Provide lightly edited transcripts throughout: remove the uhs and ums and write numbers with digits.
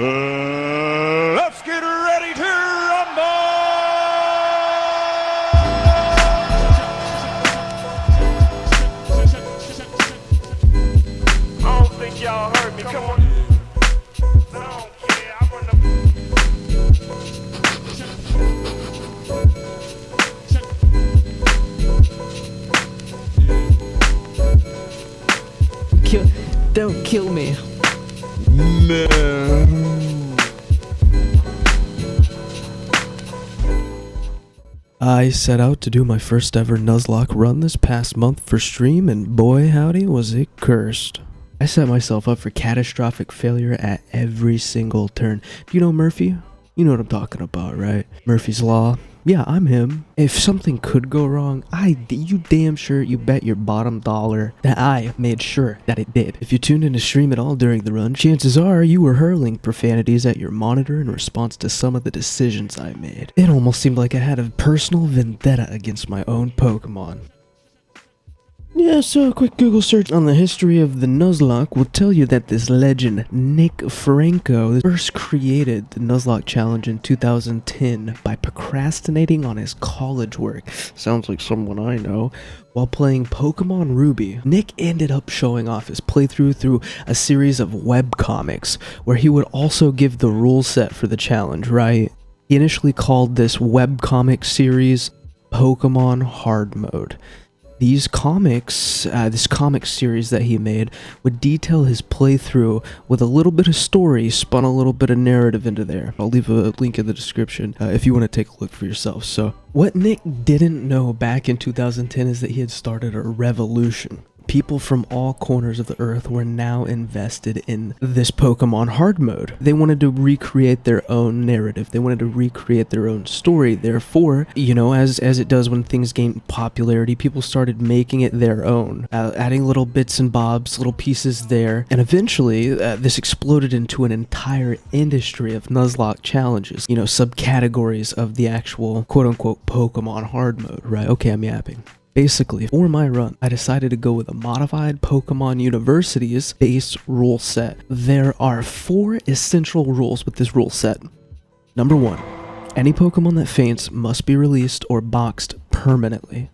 Let's get ready to rumble! I don't think y'all heard me. Come on. I don't care. I run Don't kill me. No. I set out to do my first ever Nuzlocke run this past month for stream, and boy howdy was it cursed. I set myself up for catastrophic failure at every single turn. Do you know Murphy? You know what I'm talking about, right? Murphy's Law. Yeah, I'm him. If something could go wrong, you damn sure you bet your bottom dollar that I made sure that it did. If you tuned in to stream at all during the run, chances are you were hurling profanities at your monitor in response to some of the decisions I made. It almost seemed like I had a personal vendetta against my own Pokemon. Yeah, so a quick Google search on the history of the Nuzlocke will tell you that this legend, Nick Franco, first created the Nuzlocke challenge in 2010 by procrastinating on his college work. Sounds like someone I know. While playing Pokemon Ruby, Nick ended up showing off his playthrough through a series of webcomics, where he would also give the rule set for the challenge, right? He initially called this webcomic series Pokemon Hard Mode. These comics, this comic series that he made, would detail his playthrough with a little bit of story, spun a little bit of narrative into there. I'll leave a link in the description if you want to take a look for yourself. So, what Nick didn't know back in 2010 is that he had started a revolution. People from all corners of the earth were now invested in this Pokemon hard mode. They wanted to recreate their own narrative. They wanted to recreate their own story. Therefore, you know, as it does when things gain popularity, people started making it their own, adding little bits and bobs, little pieces there. And eventually, this exploded into an entire industry of Nuzlocke challenges, you know, subcategories of the actual quote-unquote Pokemon hard mode, right? Okay, I'm yapping. Basically, for my run, I decided to go with a modified Pokemon University's base rule set. There are 4 essential rules with this rule set. Number 1, any Pokemon that faints must be released or boxed permanently.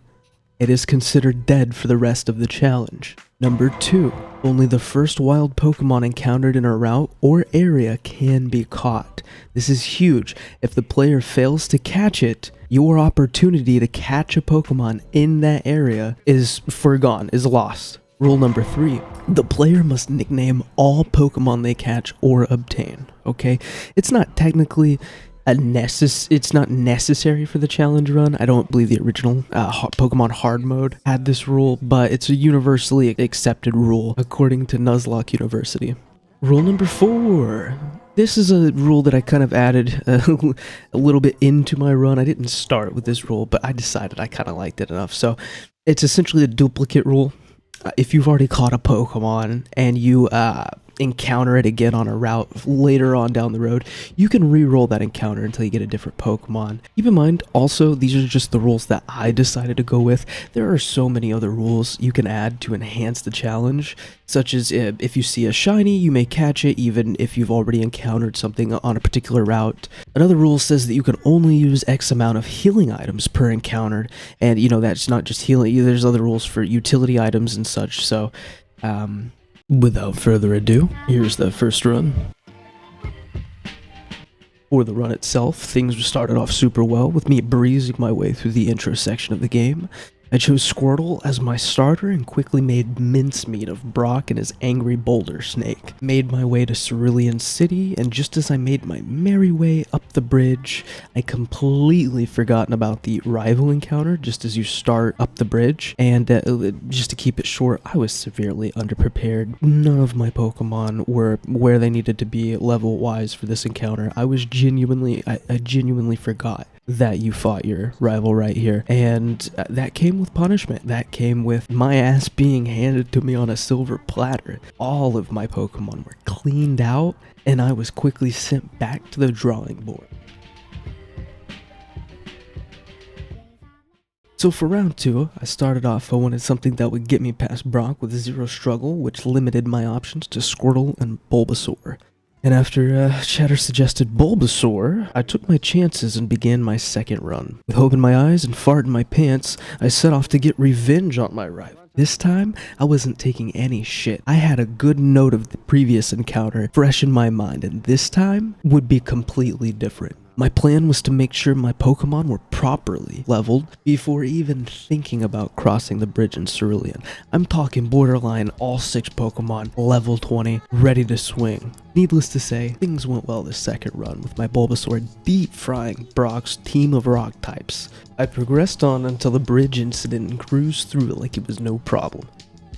It is considered dead for the rest of the challenge. Number 2, only the first wild Pokemon encountered in a route or area can be caught. This is huge. If the player fails to catch it, your opportunity to catch a Pokemon in that area is foregone, is lost. Rule number 3, the player must nickname all Pokemon they catch or obtain, okay? It's not technically it's not necessary for the challenge run. I don't believe the original Pokemon hard mode had this rule, but it's a universally accepted rule according to Nuzlocke University. Rule number 4. This is a rule that I kind of added a little bit into my run. I didn't start with this rule, but I decided I kind of liked it enough. So it's essentially a duplicate rule. If you've already caught a Pokemon and you encounter it again on a route later on down the road, you can re-roll that encounter until you get a different Pokemon. Keep in mind, also, these are just the rules that I decided to go with. There are so many other rules you can add to enhance the challenge, such as if you see a shiny, you may catch it even if you've already encountered something on a particular route. Another rule says that you can only use X amount of healing items per encounter, and you know, that's not just healing, there's other rules for utility items and such. So without further ado, here's the first run. For the run itself, things started off super well with me breezing my way through the intro section of the game. I chose Squirtle as my starter and quickly made mincemeat of Brock and his angry boulder snake. Made my way to Cerulean City, and just as I made my merry way up the bridge, I completely forgotten about the rival encounter just as you start up the bridge, and just to keep it short, I was severely underprepared. None of my Pokemon were where they needed to be level-wise for this encounter. I genuinely forgot that you fought your rival right here, and that came with punishment. That came with my ass being handed to me on a silver platter. All of my Pokemon were cleaned out, and I was quickly sent back to the drawing board. So for round 2, I started off, I wanted something that would get me past Brock with zero struggle, which limited my options to Squirtle and Bulbasaur. And after Chatter suggested Bulbasaur, I took my chances and began my second run. With hope in my eyes and fart in my pants, I set off to get revenge on my rival. This time, I wasn't taking any shit. I had a good note of the previous encounter fresh in my mind, and this time would be completely different. My plan was to make sure my Pokemon were properly leveled before even thinking about crossing the bridge in Cerulean. I'm talking borderline all 6 Pokemon, level 20, ready to swing. Needless to say, things went well this second run, with my Bulbasaur deep-frying Brock's team of rock types. I progressed on until the bridge incident and cruised through it like it was no problem.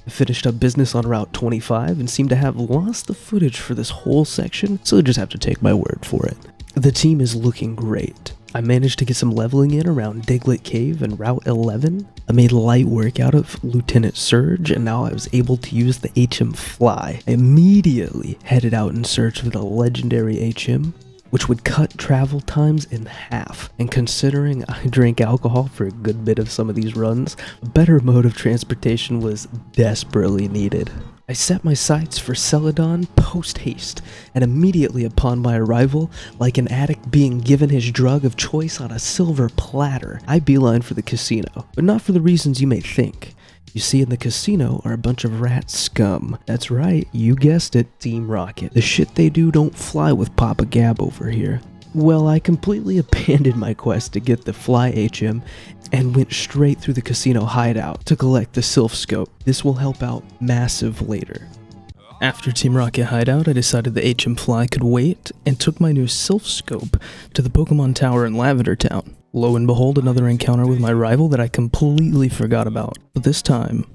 I finished up business on Route 25 and seemed to have lost the footage for this whole section, so I just have to take my word for it. The team is looking great. I managed to get some leveling in around Diglett Cave and Route 11. I made light work out of Lieutenant Surge, and now I was able to use the HM Fly. I immediately headed out in search of the legendary HM, which would cut travel times in half. And considering I drank alcohol for a good bit of some of these runs, a better mode of transportation was desperately needed. I set my sights for Celadon post-haste, and immediately upon my arrival, like an addict being given his drug of choice on a silver platter, I beeline for the casino, but not for the reasons you may think. You see, in the casino are a bunch of rat scum. That's right, you guessed it, Team Rocket. The shit they do don't fly with Papa Gab over here. Well, I completely abandoned my quest to get the Fly HM and went straight through the casino hideout to collect the Sylph Scope. This will help out massive later. After Team Rocket hideout, I decided the HM Fly could wait and took my new Sylph Scope to the Pokemon Tower in Lavender Town. Lo and behold, another encounter with my rival that I completely forgot about. But this time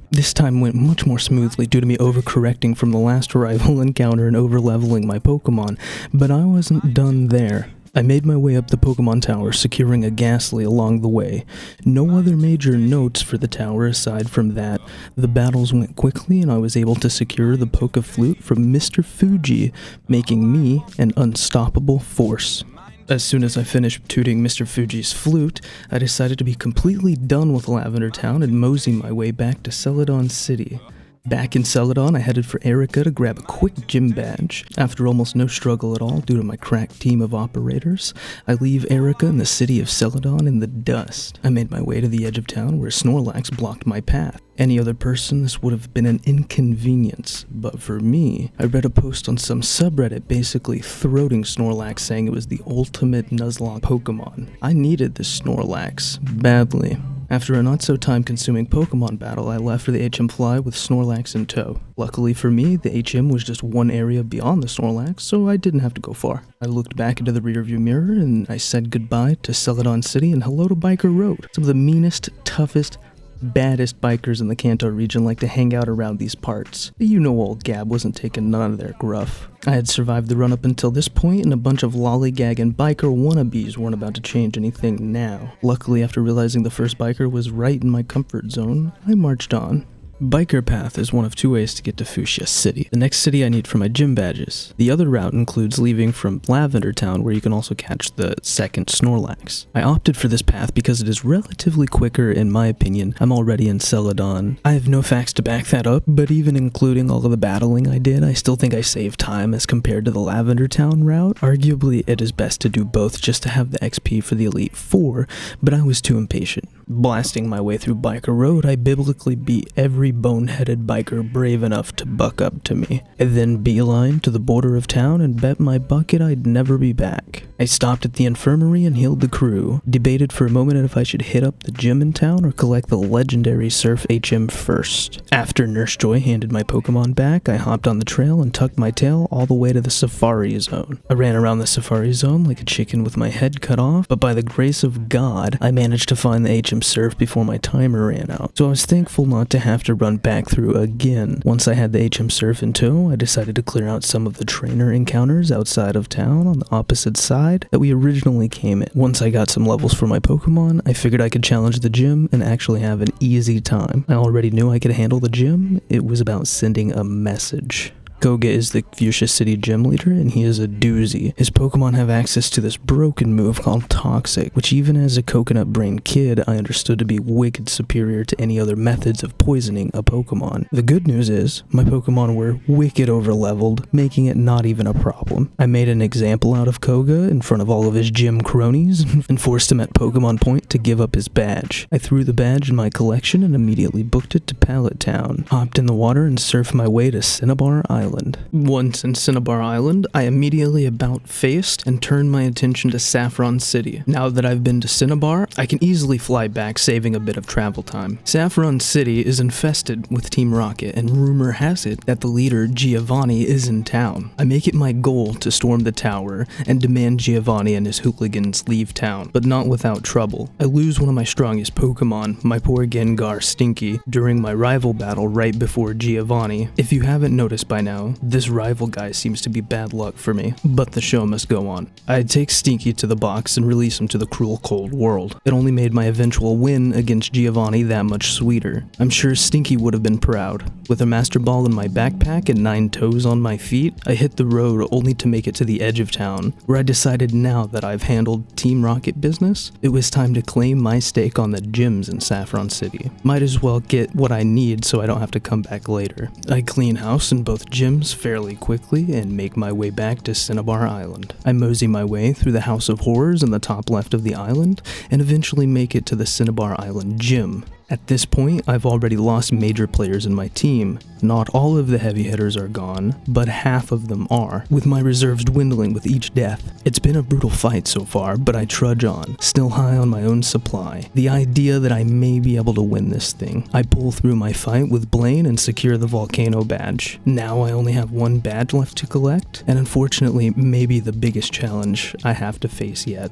went much more smoothly due to me overcorrecting from the last rival encounter and overleveling my Pokemon. But I wasn't done there. I made my way up the Pokemon Tower, securing a Ghastly along the way. No other major notes for the tower aside from that. The battles went quickly and I was able to secure the Poke Flute from Mr. Fuji, making me an unstoppable force. As soon as I finished tooting Mr. Fuji's flute, I decided to be completely done with Lavender Town and mosey my way back to Celadon City. Back in Celadon, I headed for Erica to grab a quick gym badge. After almost no struggle at all due to my crack team of operators, I leave Erica in the city of Celadon in the dust. I made my way to the edge of town where Snorlax blocked my path. Any other person, this would have been an inconvenience, but for me, I read a post on some subreddit basically throating Snorlax saying it was the ultimate Nuzlocke Pokemon. I needed this Snorlax badly. After a not-so-time-consuming Pokemon battle, I left for the HM Fly with Snorlax in tow. Luckily for me, the HM was just one area beyond the Snorlax, so I didn't have to go far. I looked back into the rearview mirror and I said goodbye to Celadon City and hello to Biker Road. Some of the meanest, toughest, baddest bikers in the Kanto region like to hang out around these parts. You know old Gab wasn't taking none of their gruff. I had survived the run up until this point, and a bunch of lollygagging biker wannabes weren't about to change anything now. Luckily, after realizing the first biker was right in my comfort zone, I marched on. Biker Path is one of 2 ways to get to Fuchsia City, the next city I need for my gym badges. The other route includes leaving from Lavender Town, where you can also catch the second Snorlax. I opted for this path because it is relatively quicker in my opinion. I'm already in Celadon. I have no facts to back that up, but even including all of the battling I did, I still think I saved time as compared to the Lavender Town route. Arguably, it is best to do both just to have the XP for the Elite Four, but I was too impatient. Blasting my way through Biker Road, I biblically beat every boneheaded biker brave enough to buck up to me. I then beeline to the border of town and bet my bucket I'd never be back. I stopped at the infirmary and healed the crew, debated for a moment if I should hit up the gym in town or collect the legendary Surf HM first. After Nurse Joy handed my Pokemon back, I hopped on the trail and tucked my tail all the way to the Safari Zone. I ran around the Safari Zone like a chicken with my head cut off, but by the grace of God, I managed to find the HM Surf before my timer ran out, so I was thankful not to have to run back through again. Once I had the HM Surf in tow, I decided to clear out some of the trainer encounters outside of town on the opposite side that we originally came in. Once I got some levels for my Pokemon, I figured I could challenge the gym and actually have an easy time. I already knew I could handle the gym. It was about sending a message. Koga is the Fuchsia City gym leader, and he is a doozy. His Pokemon have access to this broken move called Toxic, which even as a coconut-brained kid, I understood to be wicked superior to any other methods of poisoning a Pokemon. The good news is, my Pokemon were wicked overleveled, making it not even a problem. I made an example out of Koga in front of all of his gym cronies, and forced him at Pokemon Point to give up his badge. I threw the badge in my collection and immediately booked it to Pallet Town, hopped in the water and surfed my way to Cinnabar Island. Once in Cinnabar Island, I immediately about-faced and turned my attention to Saffron City. Now that I've been to Cinnabar, I can easily fly back, saving a bit of travel time. Saffron City is infested with Team Rocket, and rumor has it that the leader, Giovanni, is in town. I make it my goal to storm the tower and demand Giovanni and his hooligans leave town, but not without trouble. I lose one of my strongest Pokemon, my poor Gengar Stinky, during my rival battle right before Giovanni. If you haven't noticed by now, this rival guy seems to be bad luck for me, but the show must go on. I take Stinky to the box and release him to the cruel cold world. It only made my eventual win against Giovanni that much sweeter. I'm sure Stinky would have been proud. With a Master Ball in my backpack and 9 toes on my feet, I hit the road only to make it to the edge of town, where I decided now that I've handled Team Rocket business, it was time to claim my stake on the gyms in Saffron City. Might as well get what I need so I don't have to come back later. I clean house in both gyms fairly quickly and make my way back to Cinnabar Island. I mosey my way through the House of Horrors in the top left of the island and eventually make it to the Cinnabar Island gym. At this point, I've already lost major players in my team. Not all of the heavy hitters are gone, but half of them are, with my reserves dwindling with each death. It's been a brutal fight so far, but I trudge on, still high on my own supply. The idea that I may be able to win this thing. I pull through my fight with Blaine and secure the Volcano badge. Now I only have one badge left to collect, and unfortunately, maybe the biggest challenge I have to face yet.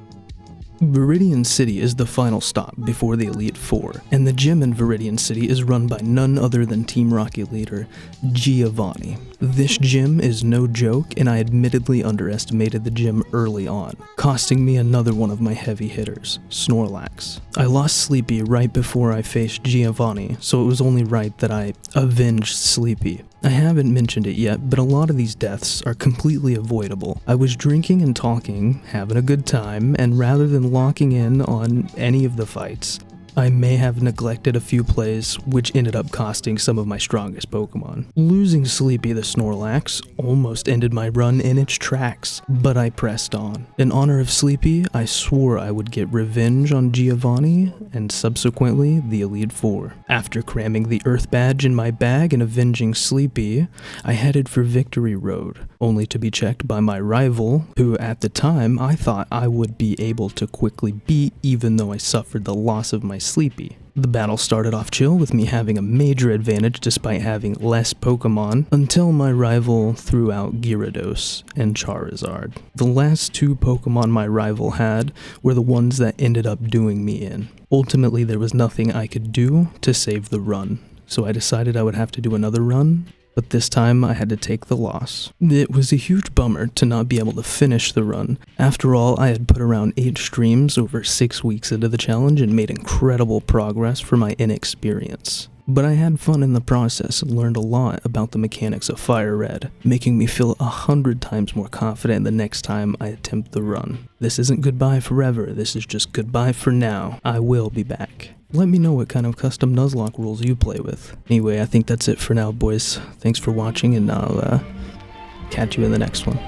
Viridian City is the final stop before the Elite Four, and the gym in Viridian City is run by none other than Team Rocket leader, Giovanni. This gym is no joke, and I admittedly underestimated the gym early on, costing me another one of my heavy hitters, Snorlax. I lost Sleepy right before I faced Giovanni, so it was only right that I avenged Sleepy. I haven't mentioned it yet, but a lot of these deaths are completely avoidable. I was drinking and talking, having a good time, and rather than locking in on any of the fights, I may have neglected a few plays, which ended up costing some of my strongest Pokemon. Losing Sleepy the Snorlax almost ended my run in its tracks, but I pressed on. In honor of Sleepy, I swore I would get revenge on Giovanni, and subsequently the Elite Four. After cramming the Earth Badge in my bag and avenging Sleepy, I headed for Victory Road, only to be checked by my rival, who at the time I thought I would be able to quickly beat even though I suffered the loss of my Sleepy. The battle started off chill with me having a major advantage despite having less Pokemon, until my rival threw out Gyarados and Charizard. The last 2 Pokemon my rival had were the ones that ended up doing me in. Ultimately, there was nothing I could do to save the run, so I decided I would have to do another run, but this time I had to take the loss. It was a huge bummer to not be able to finish the run. After all, I had put around 8 streams over 6 weeks into the challenge and made incredible progress for my inexperience. But I had fun in the process and learned a lot about the mechanics of FireRed, making me feel 100 times more confident the next time I attempt the run. This isn't goodbye forever, this is just goodbye for now. I will be back. Let me know what kind of custom Nuzlocke rules you play with. Anyway, I think that's it for now, boys. Thanks for watching, and I'll catch you in the next one.